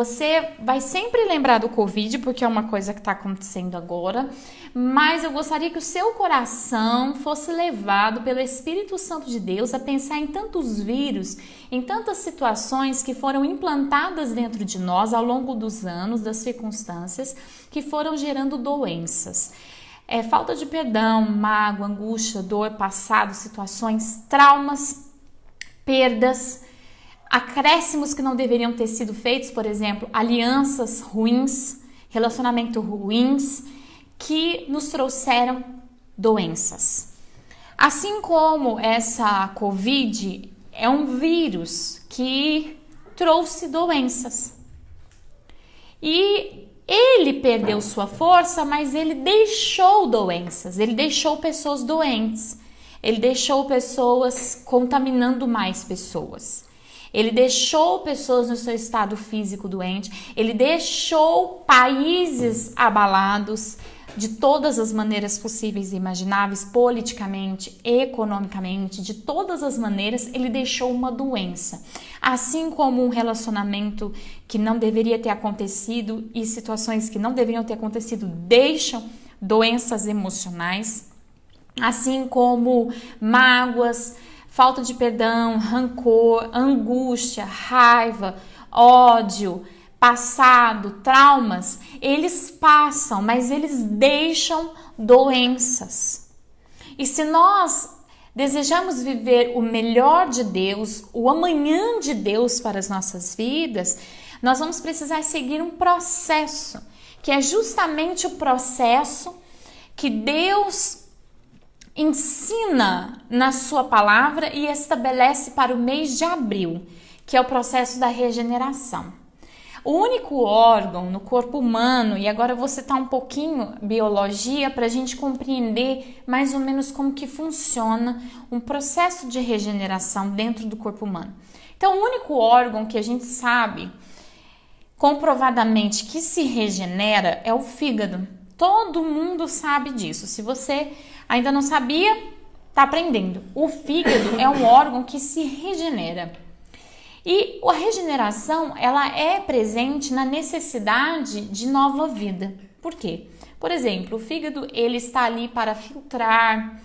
Você vai sempre lembrar do Covid, porque é uma coisa que está acontecendo agora, mas eu gostaria que o seu coração fosse levado pelo Espírito Santo de Deus a pensar em tantos vírus, em tantas situações que foram implantadas dentro de nós ao longo dos anos, das circunstâncias, que foram gerando doenças. Falta de perdão, mágoa, angústia, dor, passado, situações, traumas, perdas, acréscimos que não deveriam ter sido feitos, por exemplo, alianças ruins, relacionamentos ruins, que nos trouxeram doenças. Assim como essa Covid é um vírus que trouxe doenças. E ele perdeu sua força, mas ele deixou doenças, ele deixou pessoas doentes, ele deixou pessoas contaminando mais pessoas. Ele deixou pessoas no seu estado físico doente, ele deixou países abalados de todas as maneiras possíveis e imagináveis, politicamente, economicamente, de todas as maneiras, ele deixou uma doença. Assim como um relacionamento que não deveria ter acontecido e situações que não deveriam ter acontecido deixam doenças emocionais, assim como mágoas, falta de perdão, rancor, angústia, raiva, ódio, passado, traumas, eles passam, mas eles deixam doenças. E se nós desejamos viver o melhor de Deus, o amanhã de Deus para as nossas vidas, nós vamos precisar seguir um processo, que é justamente o processo que Deus ensina na sua palavra e estabelece para o mês de abril, que é o processo da regeneração. O único órgão no corpo humano, e agora eu vou citar um pouquinho biologia para a gente compreender mais ou menos como que funciona um processo de regeneração dentro do corpo humano. Então, o único órgão que a gente sabe comprovadamente que se regenera é o fígado. Todo mundo sabe disso. Se você ainda não sabia, está aprendendo. O fígado é um órgão que se regenera. E a regeneração, ela é presente na necessidade de nova vida. Por quê? Por exemplo, o fígado, ele está ali para filtrar,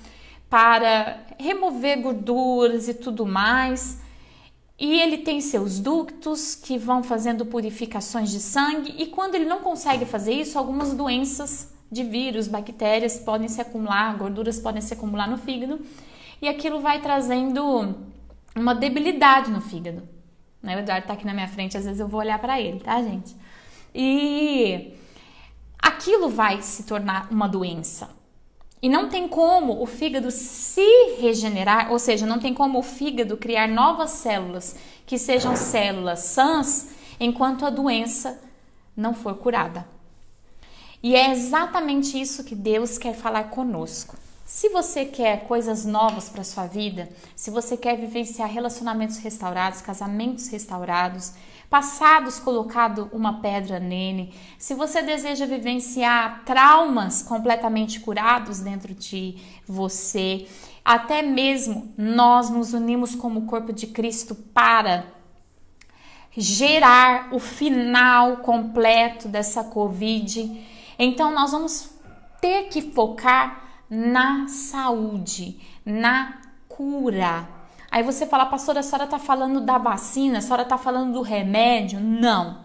para remover gorduras e tudo mais. E ele tem seus ductos que vão fazendo purificações de sangue. E quando ele não consegue fazer isso, algumas doenças de vírus, bactérias podem se acumular, gorduras podem se acumular no fígado. E aquilo vai trazendo uma debilidade no fígado. O Eduardo tá aqui na minha frente, às vezes eu vou olhar para ele, tá, gente? E aquilo vai se tornar uma doença. E não tem como o fígado se regenerar, ou seja, não tem como o fígado criar novas células que sejam células sãs enquanto a doença não for curada. E é exatamente isso que Deus quer falar conosco. Se você quer coisas novas para sua vida, se você quer vivenciar relacionamentos restaurados, casamentos restaurados, passados colocado uma pedra nele, se você deseja vivenciar traumas completamente curados dentro de você, até mesmo nós nos unimos como corpo de Cristo para gerar o final completo dessa Covid. Então nós vamos ter que focar na saúde, na cura. Aí você fala, pastora, a senhora está falando da vacina, a senhora está falando do remédio? Não.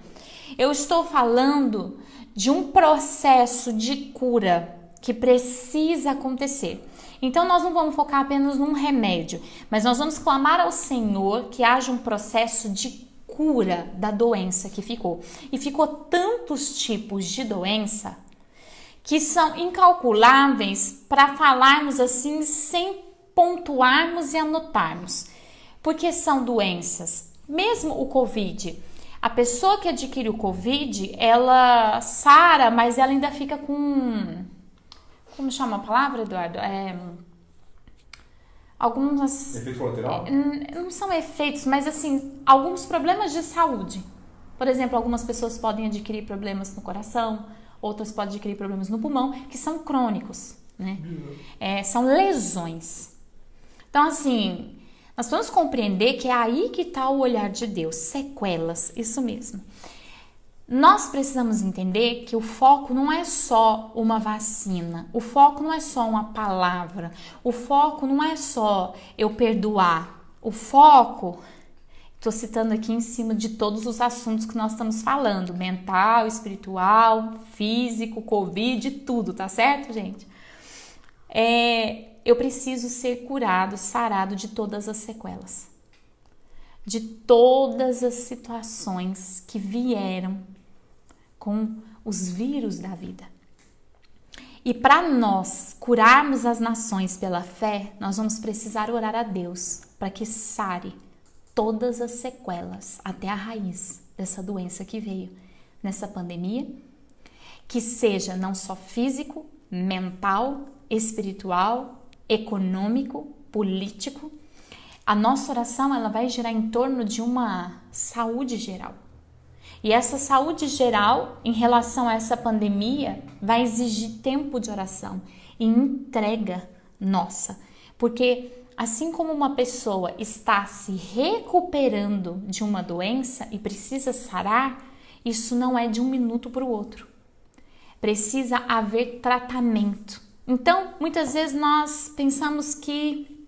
Eu estou falando de um processo de cura que precisa acontecer. Então nós não vamos focar apenas num remédio, mas nós vamos clamar ao Senhor que haja um processo de cura da doença que ficou. E ficou tantos tipos de doença que são incalculáveis para falarmos assim sem pontuarmos e anotarmos, porque são doenças. Mesmo o Covid, a pessoa que adquire o Covid, ela sara, mas ela ainda fica com, como chama a palavra, Eduardo? Algumas... Efeito colateral? Não são efeitos, mas assim, alguns problemas de saúde. Por exemplo, algumas pessoas podem adquirir problemas no coração, outras podem adquirir problemas no pulmão, que são crônicos, né? São lesões. Então, assim, nós vamos compreender que é aí que está o olhar de Deus, sequelas, isso mesmo. Nós precisamos entender que o foco não é só uma vacina, o foco não é só uma palavra, o foco não é só eu perdoar. O foco, estou citando aqui em cima de todos os assuntos que nós estamos falando, mental, espiritual, físico, Covid, tudo, tá certo, gente? Eu preciso ser curado, sarado de todas as sequelas, de todas as situações que vieram com os vírus da vida. E para nós curarmos as nações pela fé, nós vamos precisar orar a Deus para que sare todas as sequelas até a raiz dessa doença que veio nessa pandemia, que seja não só físico, mental, espiritual, econômico, político. A nossa oração ela vai girar em torno de uma saúde geral. E essa saúde geral, em relação a essa pandemia, vai exigir tempo de oração e entrega nossa. Porque assim como uma pessoa está se recuperando de uma doença e precisa sarar, isso não é de um minuto para o outro. Precisa haver tratamento. Então, muitas vezes nós pensamos que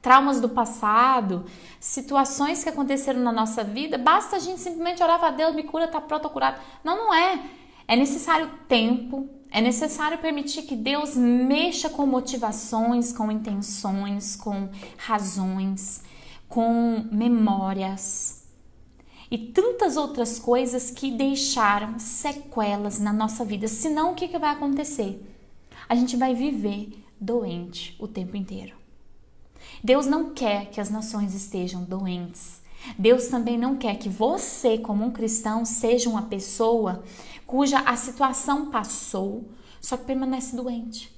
traumas do passado, situações que aconteceram na nossa vida, basta a gente simplesmente orar para Deus, me cura, tá pronto, curado. Não, não é. É necessário tempo, é necessário permitir que Deus mexa com motivações, com intenções, com razões, com memórias e tantas outras coisas que deixaram sequelas na nossa vida. Senão, o que vai acontecer? A gente vai viver doente o tempo inteiro. Deus não quer que as nações estejam doentes. Deus também não quer que você, como um cristão, seja uma pessoa cuja a situação passou, só que permanece doente.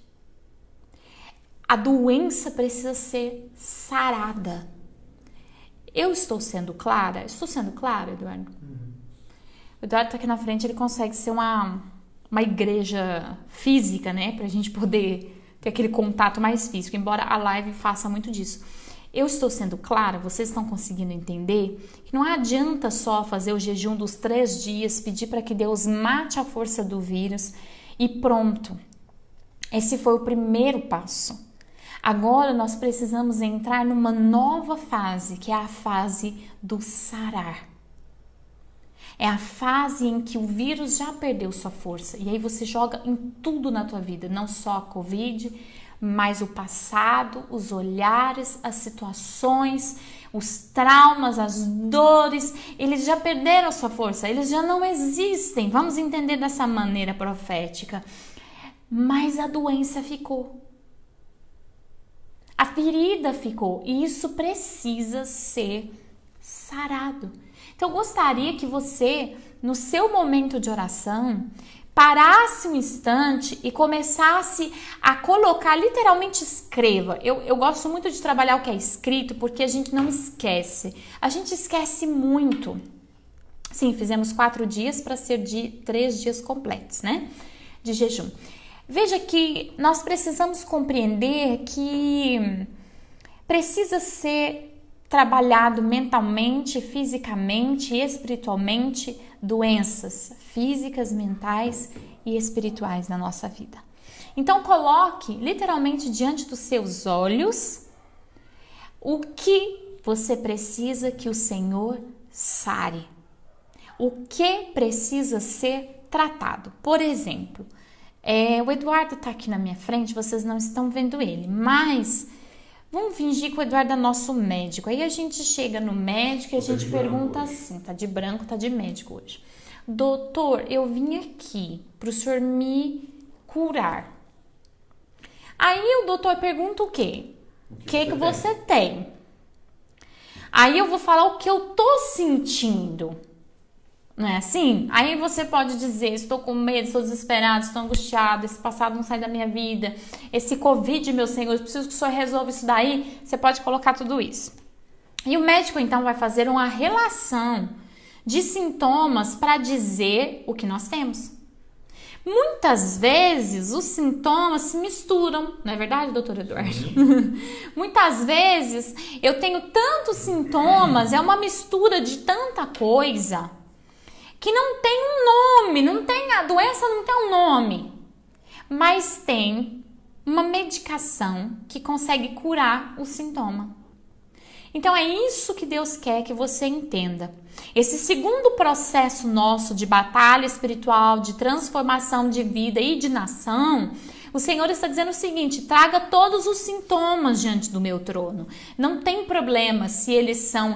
A doença precisa ser sarada. Eu estou sendo clara? Estou sendo clara, Eduardo? O Eduardo está aqui na frente, ele consegue ser uma igreja física, né? Para a gente poder ter aquele contato mais físico, embora a live faça muito disso. Eu estou sendo clara? Vocês estão conseguindo entender que não adianta só fazer o jejum dos 3 dias, pedir para que Deus mate a força do vírus e pronto. Esse foi o primeiro passo. Agora nós precisamos entrar numa nova fase, que é a fase do sarar. É a fase em que o vírus já perdeu sua força. E aí você joga em tudo na tua vida, não só a Covid, mas o passado, os olhares, as situações, os traumas, as dores. Eles já perderam a sua força, eles já não existem. Vamos entender dessa maneira profética. Mas a doença ficou. A ferida ficou. E isso precisa ser sarado. Então, eu gostaria que você, no seu momento de oração, parasse um instante e começasse a colocar, literalmente escreva. Eu gosto muito de trabalhar o que é escrito, porque a gente não esquece. A gente esquece muito. Sim, fizemos 4 dias para ser de 3 dias completos, né? De jejum. Veja que nós precisamos compreender que precisa ser trabalhado mentalmente, fisicamente e espiritualmente doenças físicas, mentais e espirituais na nossa vida. Então coloque literalmente diante dos seus olhos o que você precisa que o Senhor sare. O que precisa ser tratado. Por exemplo, o Eduardo está aqui na minha frente, vocês não estão vendo ele, mas vamos fingir que o Eduardo é nosso médico. Aí a gente chega no médico e a gente pergunta assim, tá de branco, tá de médico hoje. Doutor, eu vim aqui pro senhor me curar. Aí o doutor pergunta o quê? O que você tem? Aí eu vou falar o que eu tô sentindo. Não é assim? Aí você pode dizer, estou com medo, estou desesperado, estou angustiado, esse passado não sai da minha vida, esse Covid, meu Senhor, eu preciso que o Senhor resolva isso daí. Você pode colocar tudo isso. E o médico, então, vai fazer uma relação de sintomas para dizer o que nós temos. Muitas vezes, os sintomas se misturam, não é verdade, doutor Eduardo? Muitas vezes, eu tenho tantos sintomas, é uma mistura de tanta coisa que não tem um nome, a doença não tem um nome, mas tem uma medicação que consegue curar o sintoma. Então é isso que Deus quer que você entenda. Esse segundo processo nosso de batalha espiritual, de transformação de vida e de nação, o Senhor está dizendo o seguinte: traga todos os sintomas diante do meu trono. Não tem problema se eles são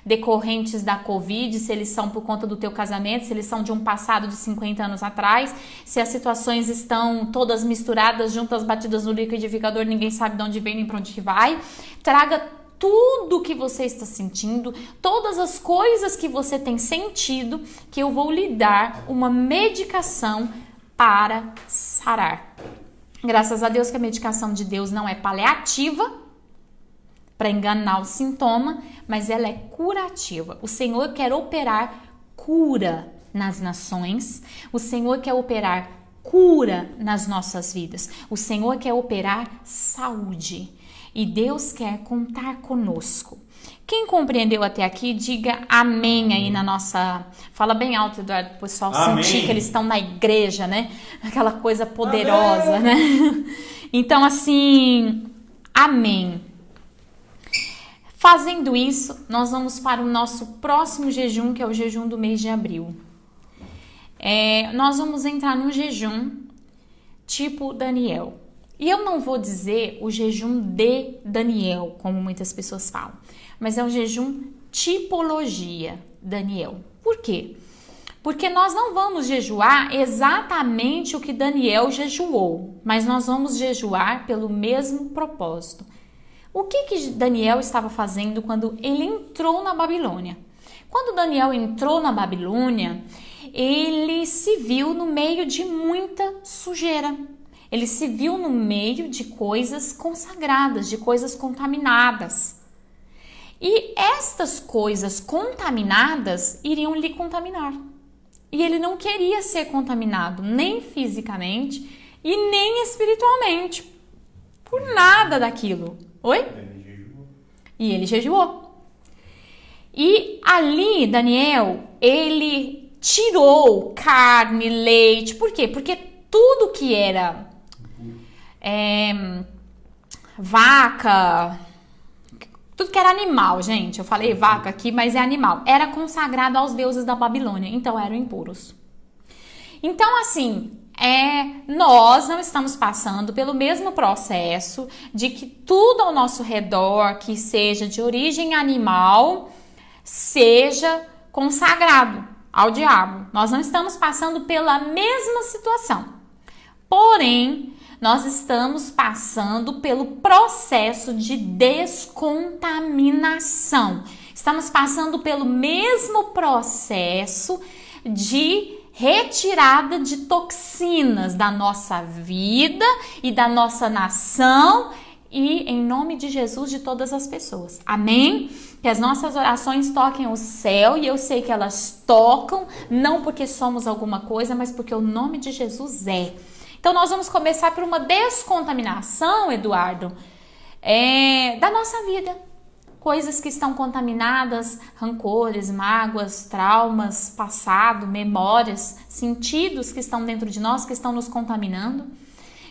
decorrentes da Covid, se eles são por conta do teu casamento, se eles são de um passado de 50 anos atrás, se as situações estão todas misturadas, juntas, batidas no liquidificador, ninguém sabe de onde vem nem para onde que vai. Traga tudo que você está sentindo, todas as coisas que você tem sentido, que eu vou lhe dar uma medicação para sarar. Graças a Deus que a medicação de Deus não é paliativa para enganar o sintoma, mas ela é curativa. O Senhor quer operar cura nas nações, o Senhor quer operar cura nas nossas vidas, o Senhor quer operar saúde e Deus quer contar conosco. Quem compreendeu até aqui, diga amém aí na nossa... Fala bem alto, Eduardo, para o pessoal sentir que eles estão na igreja, né? Aquela coisa poderosa, né? Então, assim, amém. Fazendo isso, nós vamos para o nosso próximo jejum, que é o jejum do mês de abril. Nós vamos entrar num jejum tipo Daniel. E eu não vou dizer o jejum de Daniel, como muitas pessoas falam, mas é um jejum tipologia Daniel. Por quê? Porque nós não vamos jejuar exatamente o que Daniel jejuou, mas nós vamos jejuar pelo mesmo propósito. O que Daniel estava fazendo quando ele entrou na Babilônia? Quando Daniel entrou na Babilônia, ele se viu no meio de muita sujeira. Ele se viu no meio de coisas consagradas, de coisas contaminadas. E estas coisas contaminadas iriam lhe contaminar. E ele não queria ser contaminado, nem fisicamente e nem espiritualmente. Por nada daquilo. Oi? E ele jejuou. E ali, Daniel, ele tirou carne, leite. Por quê? Porque tudo que era vaca, tudo que era animal, gente, eu falei vaca aqui, mas é animal, era consagrado aos deuses da Babilônia, então eram impuros. Então, assim, nós não estamos passando pelo mesmo processo de que tudo ao nosso redor que seja de origem animal seja consagrado ao diabo. Nós não estamos passando pela mesma situação. Porém, nós estamos passando pelo processo de descontaminação. Estamos passando pelo mesmo processo de retirada de toxinas da nossa vida e da nossa nação e, em nome de Jesus, de todas as pessoas. Amém? Que as nossas orações toquem o céu, e eu sei que elas tocam, não porque somos alguma coisa, mas porque o nome de Jesus é. Então, nós vamos começar por uma descontaminação, Eduardo, da nossa vida. Coisas que estão contaminadas, rancores, mágoas, traumas, passado, memórias, sentidos que estão dentro de nós, que estão nos contaminando,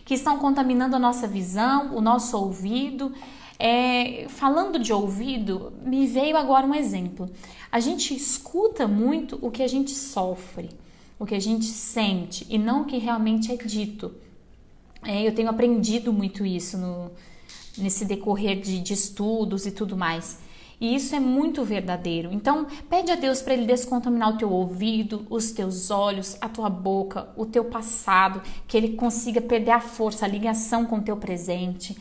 que estão contaminando a nossa visão, o nosso ouvido. Falando de ouvido, me veio agora um exemplo. A gente escuta muito o que a gente sofre, o que a gente sente e não o que realmente é dito. Eu tenho aprendido muito isso nesse decorrer de estudos e tudo mais. E isso é muito verdadeiro. Então, pede a Deus para Ele descontaminar o teu ouvido, os teus olhos, a tua boca, o teu passado, que Ele consiga perder a força, a ligação com o teu presente,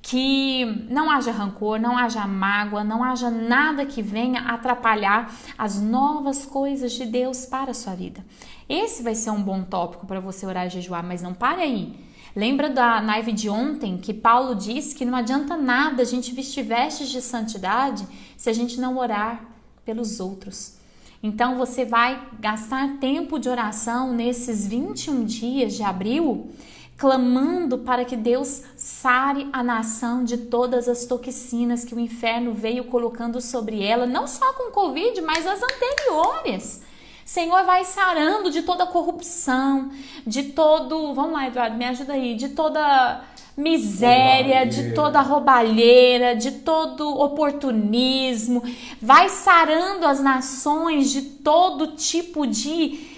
que não haja rancor, não haja mágoa, não haja nada que venha atrapalhar as novas coisas de Deus para a sua vida. Esse vai ser um bom tópico para você orar e jejuar, mas não pare aí. Lembra da live de ontem que Paulo disse que não adianta nada a gente vestir vestes de santidade se a gente não orar pelos outros. Então você vai gastar tempo de oração nesses 21 dias de abril, clamando para que Deus sare a nação de todas as toxinas que o inferno veio colocando sobre ela, não só com Covid, mas as anteriores. Senhor, vai sarando de toda corrupção, de todo... Vamos lá, Eduardo, me ajuda aí. De toda miséria, de toda roubalheira, de todo oportunismo. Vai sarando as nações de todo tipo de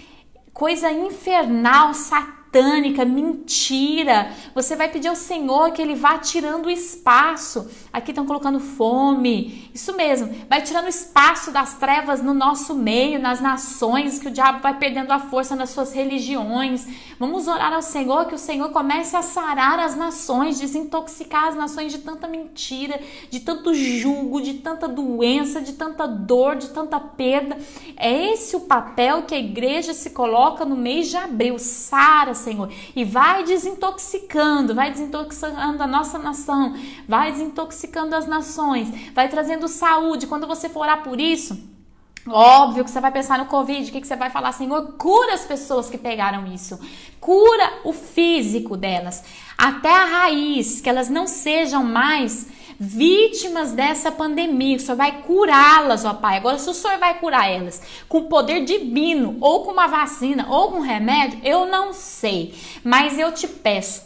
coisa infernal, satânica, mentira. Você vai pedir ao Senhor que Ele vá tirando o espaço. Aqui estão colocando fome. Isso mesmo. Vai tirando o espaço das trevas no nosso meio, nas nações, que o diabo vai perdendo a força nas suas religiões. Vamos orar ao Senhor, que o Senhor comece a sarar as nações, desintoxicar as nações de tanta mentira, de tanto jugo, de tanta doença, de tanta dor, de tanta perda. É esse o papel que a igreja se coloca no mês de abril. Sara, Senhor, e vai desintoxicando a nossa nação, vai desintoxicando as nações, vai trazendo saúde. Quando você for orar por isso, óbvio que você vai pensar no Covid, o que você vai falar? Senhor, cura as pessoas que pegaram isso, cura o físico delas, até a raiz, que elas não sejam mais vítimas dessa pandemia. O Senhor vai curá-las, ó Pai. Agora, se o Senhor vai curar elas com poder divino, ou com uma vacina, ou com remédio, eu não sei, mas eu te peço,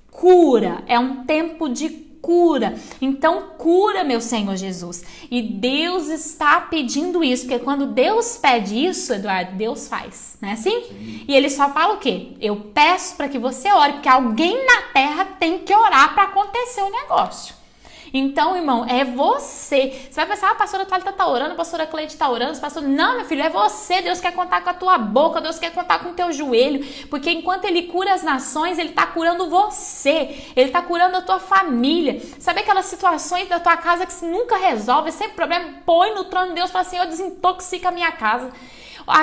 cura. É um tempo de cura. Então, cura, meu Senhor Jesus. E Deus está pedindo isso, porque quando Deus pede isso, Eduardo, Deus faz, não é assim? Sim. E Ele só fala o quê? Eu peço para que você ore, porque alguém na terra tem que orar para acontecer o negócio. Então, irmão, é você. Você vai pensar, a pastora Thalita tá orando, a pastora Cleide está orando, pastor... Não, meu filho, é você. Deus quer contar com a tua boca, Deus quer contar com o teu joelho, porque enquanto Ele cura as nações, Ele está curando você, Ele está curando a tua família. Sabe aquelas situações da tua casa que se nunca resolve, é sempre problema? Põe no trono de Deus e fala, Senhor, desintoxica a minha casa.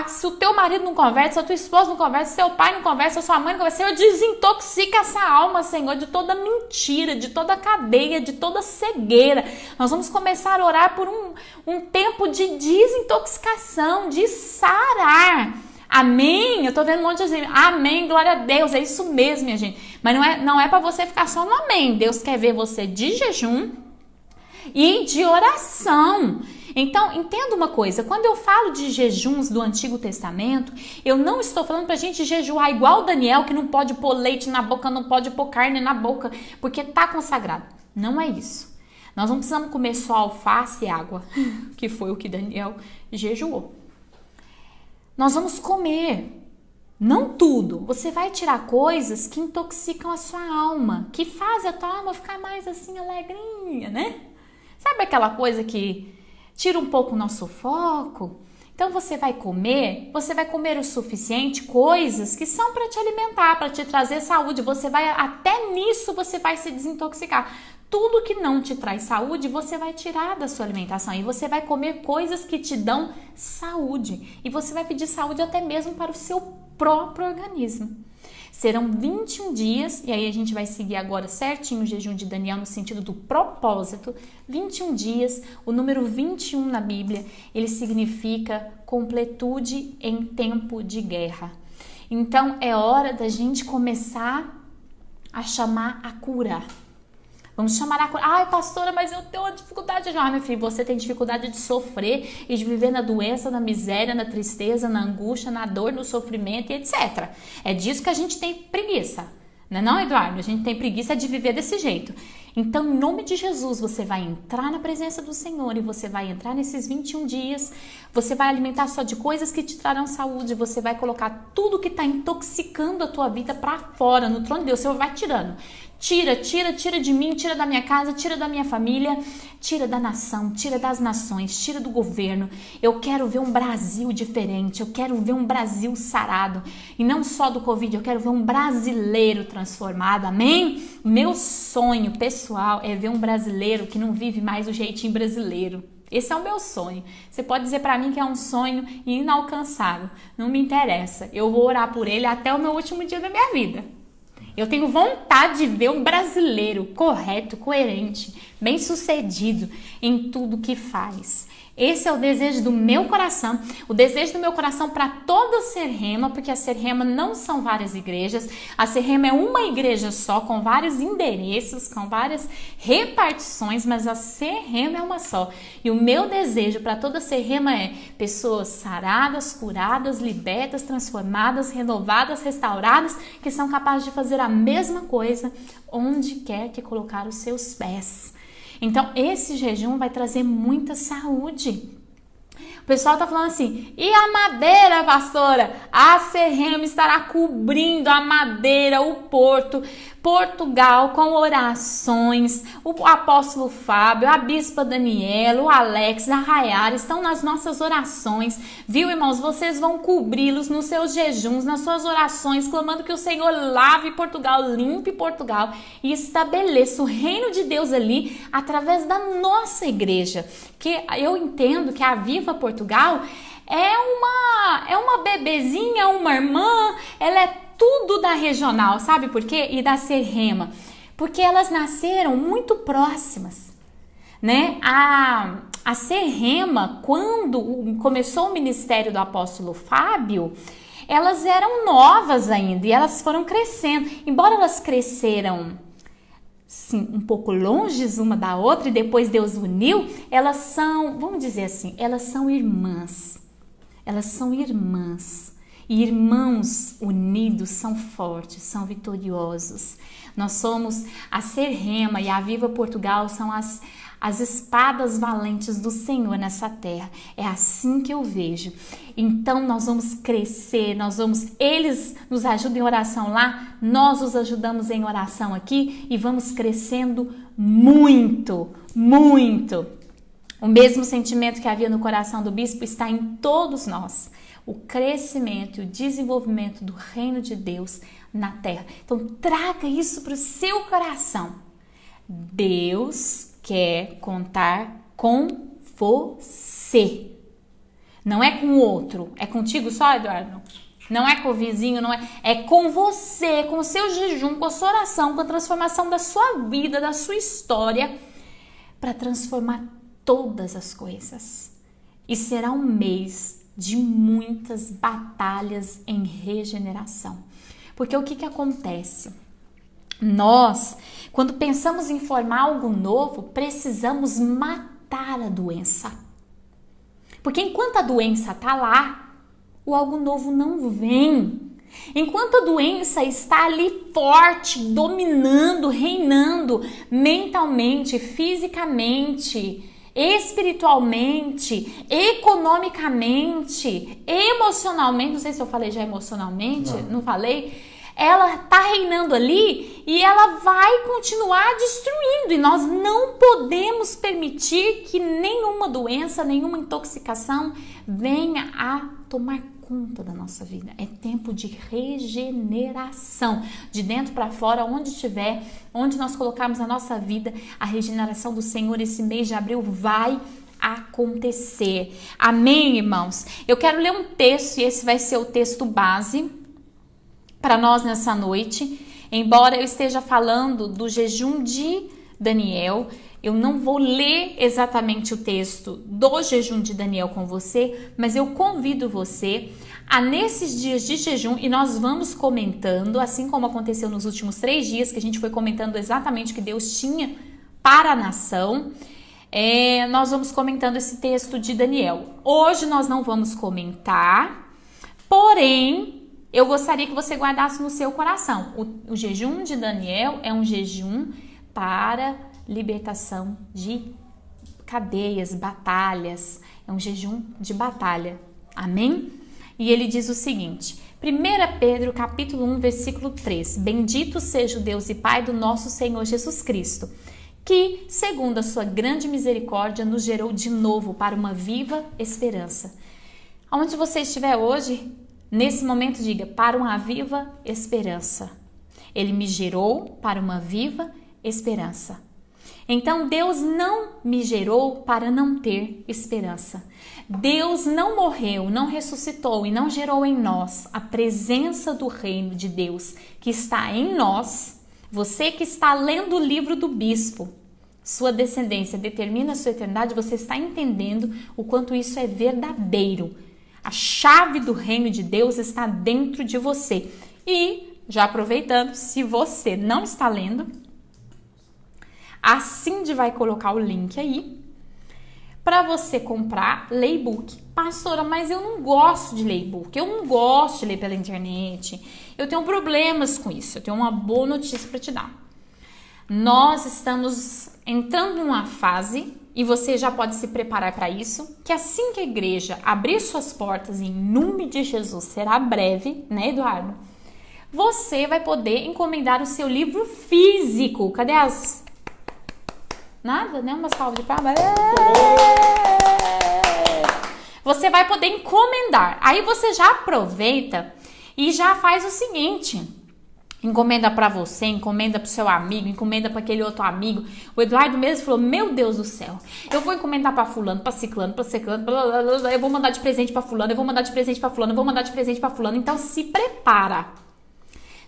Se o teu marido não conversa, se a tua esposa não conversa, se teu pai não conversa, se a sua mãe não conversa, Senhor, desintoxica essa alma, Senhor, de toda mentira, de toda cadeia, de toda cegueira. Nós vamos começar a orar por um tempo de desintoxicação, de sarar. Amém? Eu tô vendo um monte de gente. Amém, glória a Deus. É isso mesmo, minha gente. Mas não é para você ficar só no amém. Deus quer ver você de jejum e de oração. Então, entenda uma coisa, quando eu falo de jejuns do Antigo Testamento, eu não estou falando pra gente jejuar igual Daniel, que não pode pôr leite na boca, não pode pôr carne na boca, porque tá consagrado. Não é isso. Nós não precisamos comer só alface e água, que foi o que Daniel jejuou. Nós vamos comer, não tudo. Você vai tirar coisas que intoxicam a sua alma, que fazem a tua alma ficar mais assim, alegrinha, né? Sabe aquela coisa que tira um pouco o nosso foco? Então você vai comer o suficiente, coisas que são para te alimentar, para te trazer saúde. Até nisso você vai se desintoxicar. Tudo que não te traz saúde, você vai tirar da sua alimentação. E você vai comer coisas que te dão saúde. E você vai pedir saúde até mesmo para o seu próprio organismo. Serão 21 dias, e aí a gente vai seguir agora certinho o jejum de Daniel no sentido do propósito. 21 dias, o número 21 na Bíblia, ele significa completude em tempo de guerra. Então é hora da gente começar a chamar a cura. Vamos chamar a cura. Ai, pastora, mas eu tenho uma dificuldade já. Meu filho, você tem dificuldade de sofrer e de viver na doença, na miséria, na tristeza, na angústia, na dor, no sofrimento e etc. É disso que a gente tem preguiça. Não, Eduardo? A gente tem preguiça de viver desse jeito. Então, em nome de Jesus, você vai entrar na presença do Senhor e você vai entrar nesses 21 dias. Você vai alimentar só de coisas que te trarão saúde. Você vai colocar tudo que está intoxicando a tua vida para fora, no trono de Deus. O Senhor vai tirando. Tira de mim, tira da minha casa, tira da minha família, tira da nação, tira das nações, tira do governo. Eu quero ver um Brasil diferente, eu quero ver um Brasil sarado. E não só do Covid, eu quero ver um brasileiro transformado, amém? Meu sonho pessoal é ver um brasileiro que não vive mais o jeitinho brasileiro. Esse é o meu sonho. Você pode dizer para mim que é um sonho inalcançável, não me interessa. Eu vou orar por ele até o meu último dia da minha vida. Eu tenho vontade de ver um brasileiro correto, coerente, bem-sucedido em tudo que faz. Esse é o desejo do meu coração, o desejo do meu coração para toda a Ser-Rema, porque a Ser-Rema não são várias igrejas, a Ser-Rema é uma igreja só, com vários endereços, com várias repartições, mas a Ser-Rema é uma só. E o meu desejo para toda a Ser-Rema é pessoas saradas, curadas, libertas, transformadas, renovadas, restauradas, que são capazes de fazer a mesma coisa onde quer que colocar os seus pés. Então, esse jejum vai trazer muita saúde. O pessoal tá falando assim, e a madeira, pastora? A Ser-Rema estará cobrindo a madeira, o porto, Portugal, com orações. O apóstolo Fábio, a bispa Daniela, o Alex, a Rayara estão nas nossas orações. Viu, irmãos? Vocês vão cobri-los nos seus jejuns, nas suas orações, clamando que o Senhor lave Portugal, limpe Portugal e estabeleça o reino de Deus ali através da nossa igreja. Que eu entendo que a Viva Portugal é uma bebezinha, uma irmã, ela é tudo da regional, sabe por quê? E da Ser-Rema, porque elas nasceram muito próximas, né? A Ser-Rema, quando começou o ministério do apóstolo Fábio, elas eram novas ainda e elas foram crescendo. Embora elas cresceram sim, um pouco longe uma da outra e depois Deus uniu, elas são, vamos dizer assim, elas são irmãs. Elas são irmãs. E irmãos unidos são fortes, são vitoriosos. Nós somos a Ser-Rema e a Viva Portugal são as espadas valentes do Senhor nessa terra. É assim que eu vejo. Então nós vamos crescer, eles nos ajudam em oração lá, nós os ajudamos em oração aqui e vamos crescendo muito, muito. O mesmo sentimento que havia no coração do bispo está em todos nós. O crescimento e o desenvolvimento do reino de Deus na terra. Então traga isso para o seu coração. Deus quer contar com você. Não é com o outro. É contigo só, Eduardo? Não é com o vizinho, não é. É com você, com o seu jejum, com a sua oração, com a transformação da sua vida, da sua história, para transformar todas as coisas. E será um mês de muitas batalhas em regeneração. Porque o que acontece? Nós, quando pensamos em formar algo novo, precisamos matar a doença. Porque enquanto a doença está lá, o algo novo não vem. Enquanto a doença está ali forte, dominando, reinando mentalmente, fisicamente, espiritualmente, economicamente, emocionalmente, não sei se eu falei já emocionalmente, não falei, ela tá reinando ali e ela vai continuar destruindo e nós não podemos permitir que nenhuma doença, nenhuma intoxicação venha a tomar conta da nossa vida. É tempo de regeneração, de dentro para fora, onde estiver, onde nós colocarmos a nossa vida, a regeneração do Senhor esse mês de abril vai acontecer. Amém, irmãos? Eu quero ler um texto e esse vai ser o texto base para nós nessa noite. Embora eu esteja falando do jejum de Daniel, eu não vou ler exatamente o texto do jejum de Daniel com você, mas eu convido você a nesses dias de jejum, e nós vamos comentando, assim como aconteceu nos últimos 3 dias, que a gente foi comentando exatamente o que Deus tinha para a nação, nós vamos comentando esse texto de Daniel. Hoje nós não vamos comentar, porém, eu gostaria que você guardasse no seu coração. O jejum de Daniel é um jejum para libertação de cadeias, batalhas. É um jejum de batalha. Amém? E ele diz o seguinte, 1 Pedro capítulo 1, versículo 3. Bendito seja o Deus e Pai do nosso Senhor Jesus Cristo, que, segundo a sua grande misericórdia, nos gerou de novo para uma viva esperança. Aonde você estiver hoje, nesse momento, diga, para uma viva esperança. Ele me gerou para uma viva esperança. Então, Deus não me gerou para não ter esperança. Deus não morreu, não ressuscitou e não gerou em nós a presença do reino de Deus que está em nós. Você que está lendo o livro do bispo, sua descendência determina a sua eternidade, você está entendendo o quanto isso é verdadeiro. A chave do reino de Deus está dentro de você. E, já aproveitando, se você não está lendo, a Cindy vai colocar o link aí para você comprar Laybook. Pastora, mas eu não gosto de Laybook, eu não gosto de ler pela internet, eu tenho problemas com isso. Eu tenho uma boa notícia para te dar. Nós estamos entrando numa fase, e você já pode se preparar para isso, que assim que a igreja abrir suas portas, em nome de Jesus, será breve, né, Eduardo? Você vai poder encomendar o seu livro físico. Cadê as... Nada, né? Uma salva de palmas. Você vai poder encomendar. Aí você já aproveita e já faz o seguinte: encomenda para você, encomenda para o seu amigo, encomenda para aquele outro amigo. O Eduardo mesmo falou: meu Deus do céu, eu vou encomendar para fulano, para ciclano, para seclano, blá, blá, blá, blá, eu vou mandar de presente para fulano, eu vou mandar de presente para fulano, eu vou mandar de presente para fulano. Então se prepara.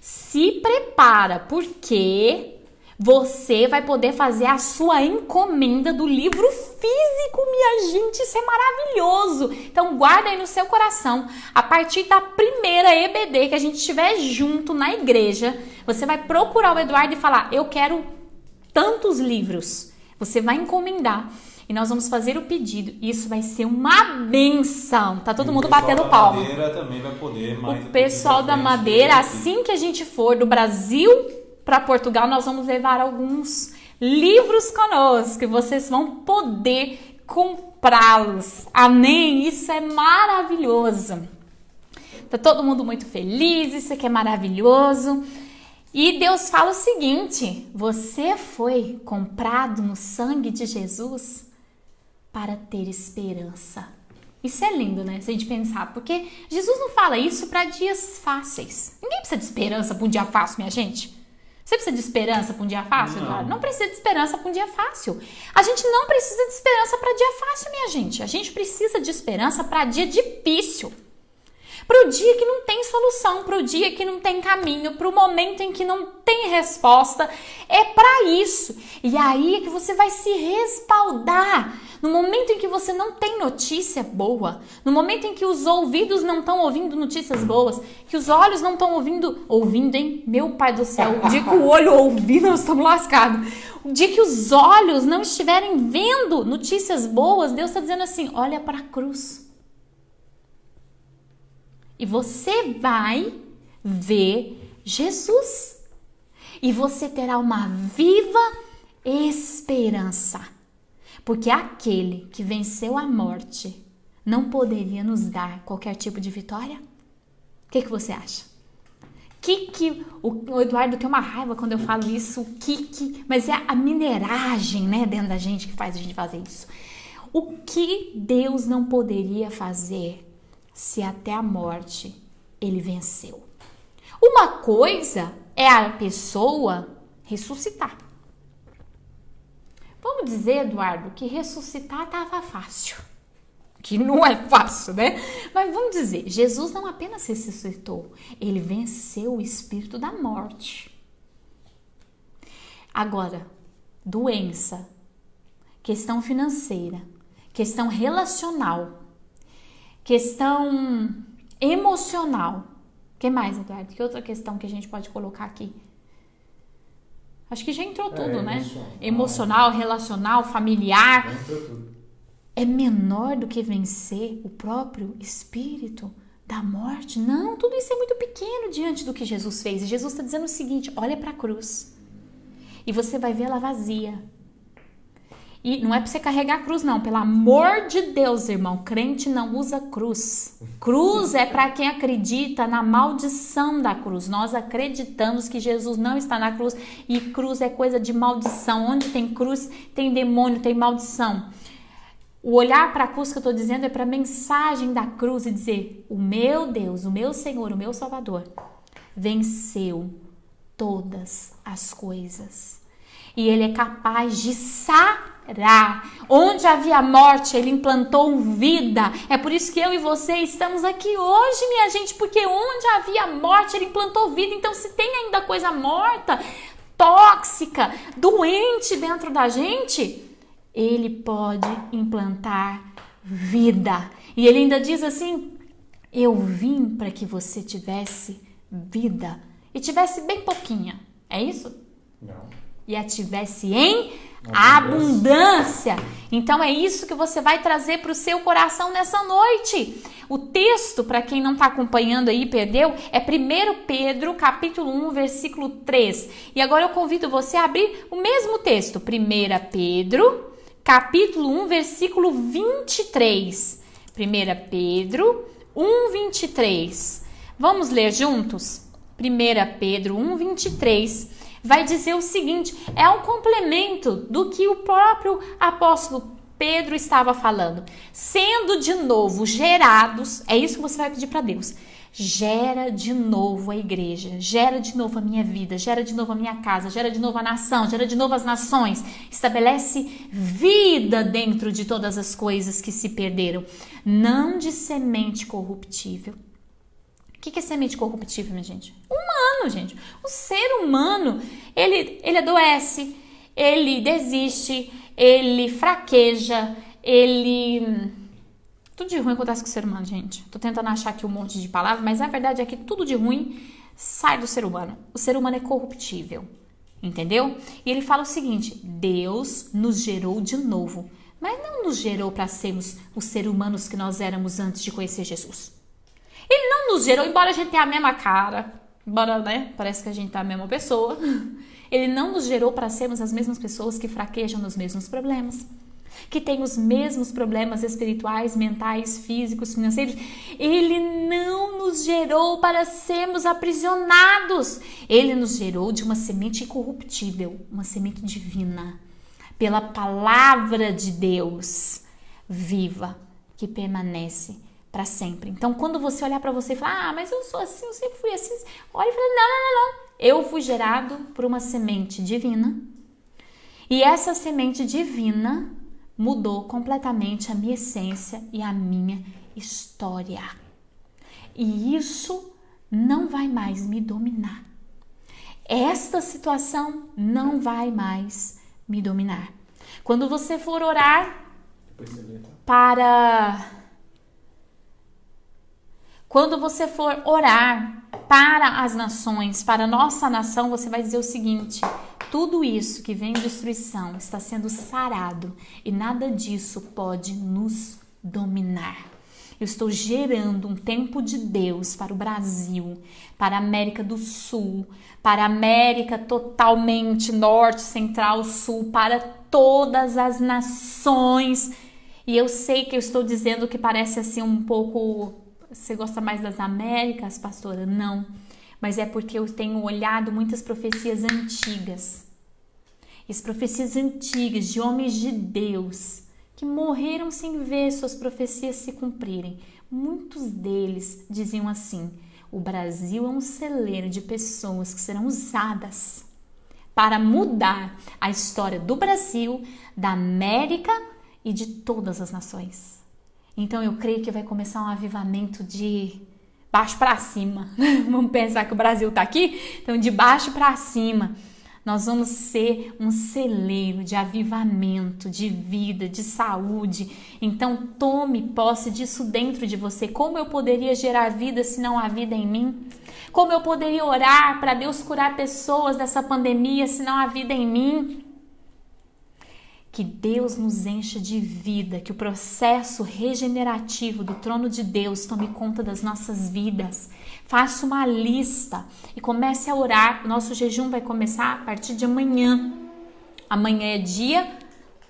Se prepara, porque você vai poder fazer a sua encomenda do livro físico, minha gente, isso é maravilhoso. Então guarda aí no seu coração, a partir da primeira EBD que a gente estiver junto na igreja, você vai procurar o Eduardo e falar: eu quero tantos livros. Você vai encomendar e nós vamos fazer o pedido. Isso vai ser uma benção. Tá todo mundo batendo palma. O pessoal da Madeira também vai poder mais. O pessoal da Madeira, assim que a gente for do Brasil para Portugal, nós vamos levar alguns livros conosco e vocês vão poder comprá-los. Amém? Isso é maravilhoso. Tá todo mundo muito feliz, isso aqui é maravilhoso. E Deus fala o seguinte: você foi comprado no sangue de Jesus para ter esperança. Isso é lindo, né? Se a gente pensar, porque Jesus não fala isso para dias fáceis. Ninguém precisa de esperança para um dia fácil, minha gente. Você precisa de esperança para um dia fácil, Eduardo? Não precisa de esperança para um dia fácil. A gente não precisa de esperança para dia fácil, minha gente. A gente precisa de esperança para dia difícil. Para o dia que não tem solução, para o dia que não tem caminho, para o momento em que não tem resposta. É para isso. E aí é que você vai se respaldar. No momento em que você não tem notícia boa, no momento em que os ouvidos não estão ouvindo notícias boas, que os olhos não estão ouvindo, hein? Meu pai do céu, o dia que o olho ouvir, nós estamos lascados. O dia que os olhos não estiverem vendo notícias boas, Deus está dizendo assim: olha para a cruz. E você vai ver Jesus. E você terá uma viva esperança. Porque aquele que venceu a morte não poderia nos dar qualquer tipo de vitória? O que você acha? O Eduardo tem uma raiva quando eu falo isso, mas é a mineragem, né, dentro da gente que faz a gente fazer isso. O que Deus não poderia fazer se até a morte ele venceu? Uma coisa é a pessoa ressuscitar. Vamos dizer, Eduardo, que ressuscitar estava fácil. Que não é fácil, né? Mas vamos dizer, Jesus não apenas ressuscitou, ele venceu o espírito da morte. Agora, doença, questão financeira, questão relacional, questão emocional. O que mais, Eduardo? Que outra questão que a gente pode colocar aqui? Acho que já entrou tudo, né? Emocional, relacional, familiar. Já entrou tudo. É menor do que vencer o próprio espírito da morte? Não, tudo isso é muito pequeno diante do que Jesus fez. E Jesus está dizendo o seguinte: olha para a cruz e você vai ver ela vazia. E não é para você carregar a cruz, não. Pelo amor de Deus, irmão. Crente não usa cruz. Cruz é para quem acredita na maldição da cruz. Nós acreditamos que Jesus não está na cruz. E cruz é coisa de maldição. Onde tem cruz, tem demônio, tem maldição. O olhar para a cruz que eu estou dizendo é para a mensagem da cruz e dizer: o meu Deus, o meu Senhor, o meu Salvador venceu todas as coisas. E Ele é capaz de sarar. Onde havia morte, Ele implantou vida. É por isso que eu e você estamos aqui hoje, minha gente, porque onde havia morte, Ele implantou vida. Então, se tem ainda coisa morta, tóxica, doente dentro da gente, ele pode implantar vida. E ele ainda diz assim: eu vim para que você tivesse vida e tivesse bem pouquinha. É isso? Não. E a tivesse em abundância. Então é isso que você vai trazer para o seu coração nessa noite. O texto, para quem não está acompanhando aí, perdeu, é 1 Pedro, capítulo 1, versículo 3. E agora eu convido você a abrir o mesmo texto. 1 Pedro, capítulo 1, versículo 23. 1 Pedro 1, 23. Vamos ler juntos? 1 Pedro 1, 23. Vai dizer o seguinte, é um complemento do que o próprio apóstolo Pedro estava falando. Sendo de novo gerados, é isso que você vai pedir para Deus. Gera de novo a igreja, gera de novo a minha vida, gera de novo a minha casa, gera de novo a nação, gera de novo as nações. Estabelece vida dentro de todas as coisas que se perderam. Não de semente corruptível. O que é semente corruptível, minha gente? Humano, gente. O ser humano, ele adoece, ele desiste, ele fraqueja, ele... Tudo de ruim acontece com o ser humano, gente. Tô tentando achar aqui um monte de palavras, mas a verdade é que tudo de ruim sai do ser humano. O ser humano é corruptível, entendeu? E ele fala o seguinte, Deus nos gerou de novo, mas não nos gerou para sermos os seres humanos que nós éramos antes de conhecer Jesus. Ele não nos gerou, embora a gente tenha a mesma cara, embora, né, parece que a gente tá a mesma pessoa, ele não nos gerou para sermos as mesmas pessoas que fraquejam nos mesmos problemas, que têm os mesmos problemas espirituais, mentais, físicos, financeiros. Ele não nos gerou para sermos aprisionados. Ele nos gerou de uma semente incorruptível, uma semente divina, pela palavra de Deus viva, que permanece para sempre. Então, quando você olhar para você e falar, mas eu sou assim, eu sempre fui assim, olha e fala, não. Eu fui gerado por uma semente divina e essa semente divina mudou completamente a minha essência e a minha história. E isso não vai mais me dominar. Esta situação não vai mais me dominar. Quando você for orar Quando você for orar para as nações, para a nossa nação, você vai dizer o seguinte: tudo isso que vem de destruição está sendo sarado e nada disso pode nos dominar. Eu estou gerando um tempo de Deus para o Brasil, para a América do Sul, para a América totalmente norte, central, sul, para todas as nações. E eu sei que eu estou dizendo que parece assim um pouco... Você gosta mais das Américas, pastora? Não. Mas é porque eu tenho olhado muitas profecias antigas. As profecias antigas de homens de Deus que morreram sem ver suas profecias se cumprirem. Muitos deles diziam assim: o Brasil é um celeiro de pessoas que serão usadas para mudar a história do Brasil, da América e de todas as nações. Então eu creio que vai começar um avivamento de baixo para cima. Vamos pensar que o Brasil está aqui? Então de baixo para cima. Nós vamos ser um celeiro de avivamento, de vida, de saúde. Então tome posse disso dentro de você. Como eu poderia gerar vida se não há vida em mim? Como eu poderia orar para Deus curar pessoas dessa pandemia se não há vida em mim? Que Deus nos encha de vida, que o processo regenerativo do trono de Deus tome conta das nossas vidas. Faça uma lista e comece a orar. O nosso jejum vai começar a partir de amanhã. Amanhã é dia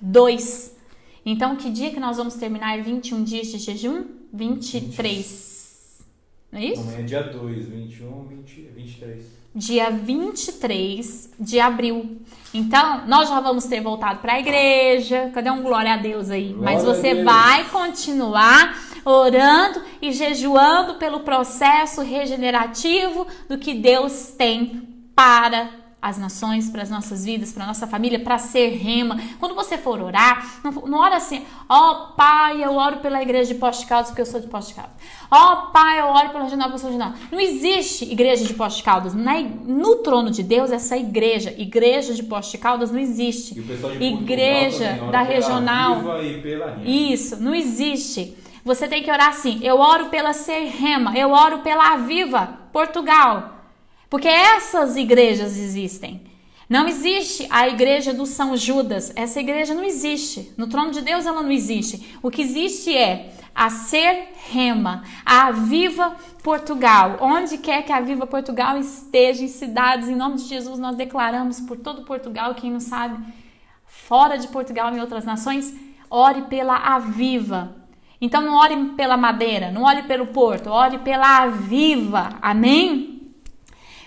2. Então, que dia que nós vamos terminar 21 dias de jejum? 23. Não é isso? Amanhã é dia 2, 21, 23. Dia 23 de abril. Então, nós já vamos ter voltado para a igreja. Cadê um glória a Deus aí? Glória Mas você vai continuar orando e jejuando pelo processo regenerativo do que Deus tem para as nações, para as nossas vidas, para a nossa família, para ser rema. Quando você for orar, não ora assim, ó Pai, eu oro pela igreja de Poços de Caldas porque eu sou de Poços de Caldas. Ó Pai, eu oro pela Regional porque eu sou de Regional. Não existe igreja de Poços de Caldas. No trono de Deus, essa igreja de Poços de Caldas não existe. E o pessoal de Igreja Portugal também, da ora pela Regional. Viva e pela Rema. Isso, não existe. Você tem que orar assim, eu oro pela Ser Rema, eu oro pela Viva Portugal. Porque essas igrejas existem. Não existe a igreja do São Judas. Essa igreja não existe. No trono de Deus ela não existe. O que existe é a Ser Rema, a Viva Portugal. Onde quer que a Viva Portugal esteja, em cidades, em nome de Jesus, nós declaramos por todo Portugal, quem não sabe, fora de Portugal, em outras nações, ore pela Aviva. Então não ore pela Madeira, não ore pelo Porto, ore pela Aviva. Amém?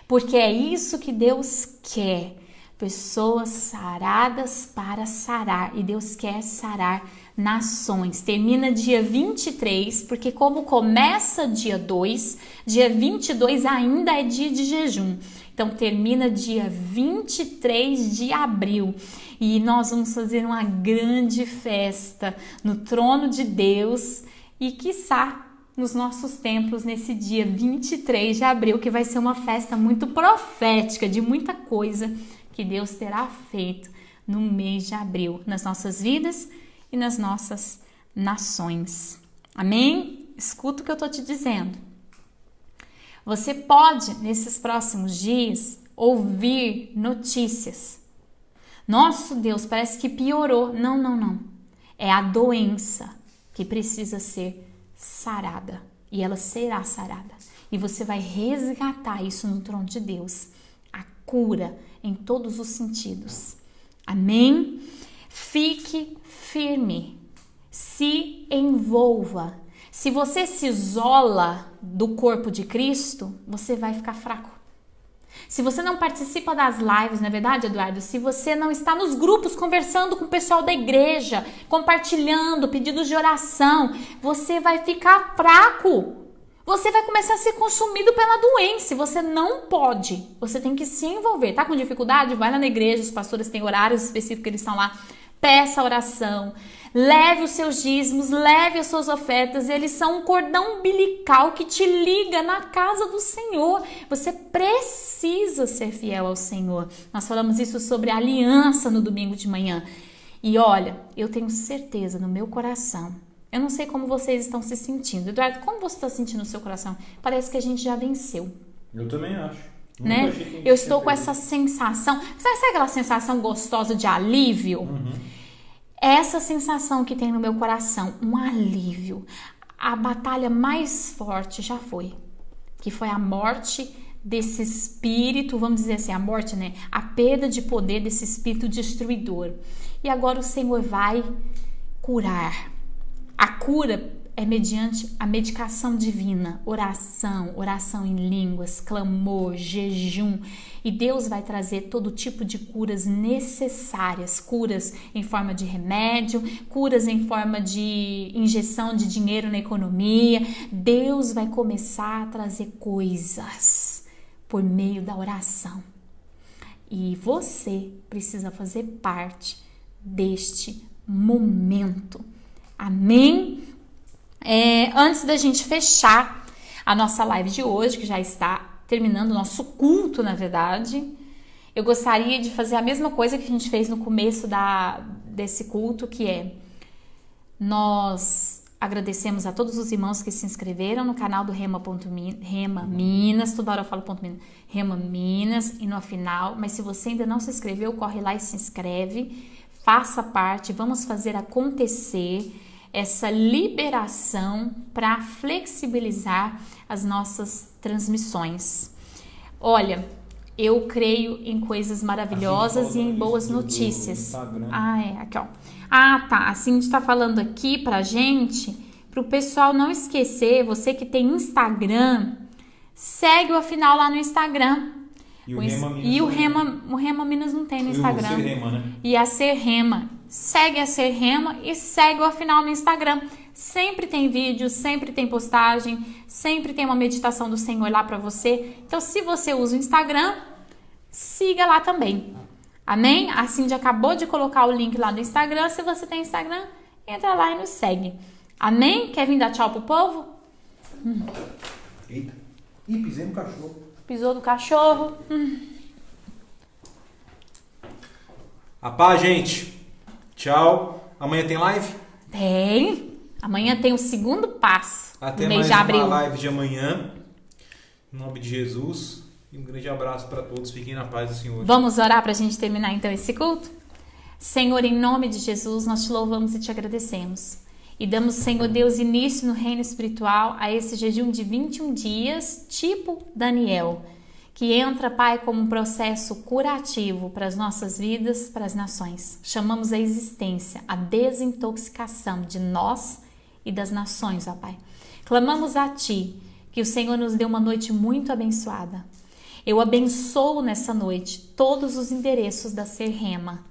Porque é isso que Deus quer. Pessoas saradas para sarar. E Deus quer sarar nações. Termina dia 23, porque como começa dia 2, dia 22 ainda é dia de jejum. Então termina dia 23 de abril. E nós vamos fazer uma grande festa no trono de Deus e quiçá nos nossos templos nesse dia 23 de abril, que vai ser uma festa muito profética de muita coisa que Deus terá feito no mês de abril, nas nossas vidas e nas nossas nações. Amém? Escuta o que eu estou te dizendo. Você pode, nesses próximos dias, ouvir notícias. Nosso Deus, parece que piorou. Não. É a doença que precisa ser sarada, e ela será sarada, e você vai resgatar isso no trono de Deus, a cura em todos os sentidos. Amém? Fique firme, se envolva. Se você se isola do corpo de Cristo, você vai ficar fraco. Se você não participa das lives, não é verdade, Eduardo? Se você não está nos grupos conversando com o pessoal da igreja, compartilhando pedidos de oração, você vai ficar fraco. Você vai começar a ser consumido pela doença. Você não pode. Você tem que se envolver. Tá com dificuldade? Vai lá na igreja, os pastores têm horários específicos que eles estão lá. Peça oração. Leve os seus dízimos, leve as suas ofertas, eles são um cordão umbilical que te liga na casa do Senhor. Você precisa ser fiel ao Senhor. Nós falamos isso sobre aliança no domingo de manhã. E olha, eu tenho certeza no meu coração, eu não sei como vocês estão se sentindo. Eduardo, como você está sentindo no seu coração? Parece que a gente já venceu. Eu também acho. Né? Eu estou com essa sensação, sabe aquela sensação gostosa de alívio? Uhum. Essa sensação que tem no meu coração, um alívio. A batalha mais forte já foi, que foi a morte desse espírito, vamos dizer assim, a morte, né? A perda de poder desse espírito destruidor. E agora o Senhor vai curar. A cura é mediante a medicação divina, oração em línguas, clamor, jejum. E Deus vai trazer todo tipo de curas necessárias, curas em forma de remédio, curas em forma de injeção de dinheiro na economia. Deus vai começar a trazer coisas por meio da oração. E você precisa fazer parte deste momento. Amém? Antes da gente fechar a nossa live de hoje, que já está terminando o nosso culto, na verdade, eu gostaria de fazer a mesma coisa que a gente fez no começo desse culto, que é: nós agradecemos a todos os irmãos que se inscreveram no canal do Rema Minas, toda hora eu falo .minas, Rema Minas, e no final, mas se você ainda não se inscreveu, corre lá e se inscreve, faça parte, vamos fazer acontecer essa liberação para flexibilizar as nossas transmissões. Olha, eu creio em coisas maravilhosas e em boas notícias. Aqui ó. Tá, a Cindy está falando aqui pra gente, pro pessoal não esquecer, você que tem Instagram, segue o Afinal lá no Instagram. E o Rema Minas não tem no Instagram. E o Ser Rema, né? E a Ser Rema. Segue a Ser Rema e segue o Afinal no Instagram. Sempre tem vídeo, sempre tem postagem, sempre tem uma meditação do Senhor lá para você. Então, se você usa o Instagram, siga lá também. Amém? A Cindy acabou de colocar o link lá do Instagram. Se você tem Instagram, entra lá e nos segue. Amém? Quer vir dar tchau pro povo? Eita. Ih, pisei no cachorro. Pisou do cachorro. A paz, gente. Tchau. Amanhã tem live? Tem. Amanhã tem o segundo passo Até do mês mais de abril. uma live de amanhã. Em nome de Jesus. E um grande abraço para todos. Fiquem na paz do Senhor. Vamos orar para a gente terminar então esse culto? Senhor, em nome de Jesus, nós te louvamos e te agradecemos. E damos, Senhor Deus, início no reino espiritual a esse jejum de 21 dias, tipo Daniel, que entra, Pai, como um processo curativo para as nossas vidas, para as nações. Chamamos a existência, a desintoxicação de nós e das nações, ó Pai. Clamamos a Ti, que o Senhor nos dê uma noite muito abençoada. Eu abençoo nessa noite todos os endereços da Ser Rema,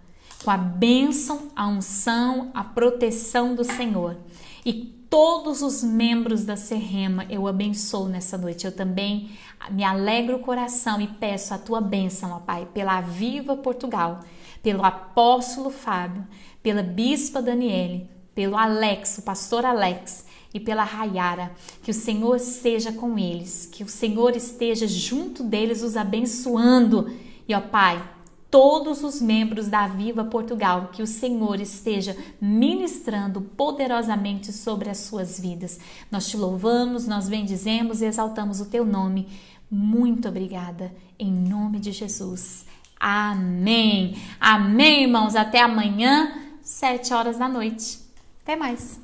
com a bênção, a unção, a proteção do Senhor. E todos os membros da Ser Rema eu abençoo nessa noite. Eu também me alegro o coração e peço a tua bênção, ó Pai, pela Viva Portugal, pelo apóstolo Fábio, pela bispa Daniele, pelo Alex, o pastor Alex, e pela Rayara, que o Senhor seja com eles, que o Senhor esteja junto deles os abençoando. E ó Pai, todos os membros da Viva Portugal, que o Senhor esteja ministrando poderosamente sobre as suas vidas. Nós te louvamos, nós bendizemos e exaltamos o teu nome. Muito obrigada, em nome de Jesus. Amém. Amém, irmãos. Até amanhã, 7 horas da noite. Até mais.